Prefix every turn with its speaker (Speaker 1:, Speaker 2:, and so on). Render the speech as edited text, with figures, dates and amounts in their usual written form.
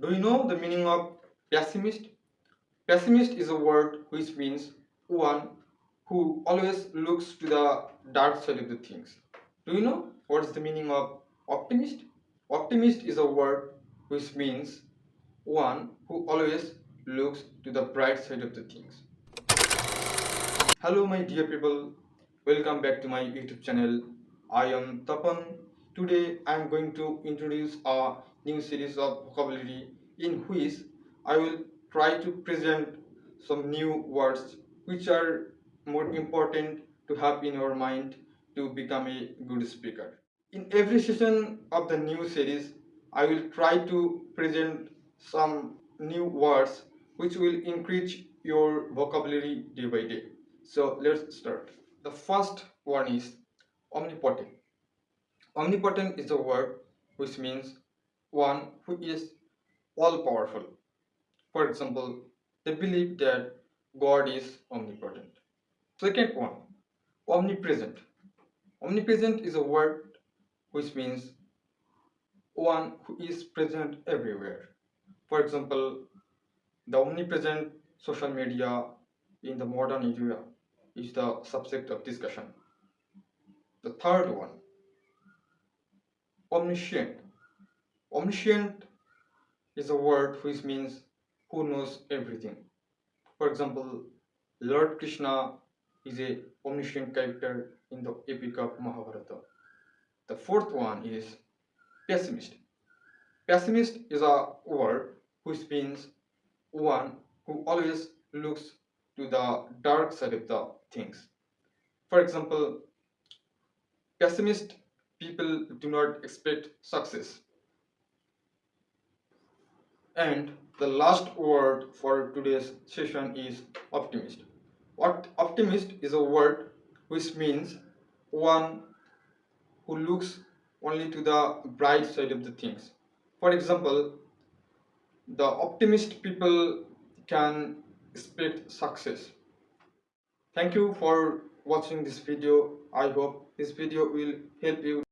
Speaker 1: Do you know the meaning of pessimist? Pessimist is a word which means one who always looks to the dark side of the things. Do you know what's the meaning of optimist? Optimist is a word which means one who always looks to the bright side of the things. Hello my dear people, welcome back to my YouTube channel. I am Tapan. Today I am going to introduce a new series of vocabulary in which I will try to present some new words which are more important to have in your mind to become a good speaker. In every session of the new series, I will try to present some new words which will increase your vocabulary day by day. So let's start. The first one is omnipotent. Omnipotent is a word which means one who is all powerful. For example, they believe that God is omnipotent. Second one, omnipresent. Omnipresent is a word which means one who is present everywhere. For example, the omnipresent social media in the modern era is the subject of discussion. The third one, omniscient. Omniscient is a word which means who knows everything. For example, Lord Krishna is a omniscient character in the epic of Mahabharata. The fourth one is pessimist. Pessimist is a word which means one who always looks to the dark side of the things. For example, pessimist people do not expect success. And the last word for today's session is optimist. What optimist is a word which means one who looks only to the bright side of the things. For example, the optimist people can expect success. Thank you for watching this video. I hope this video will help you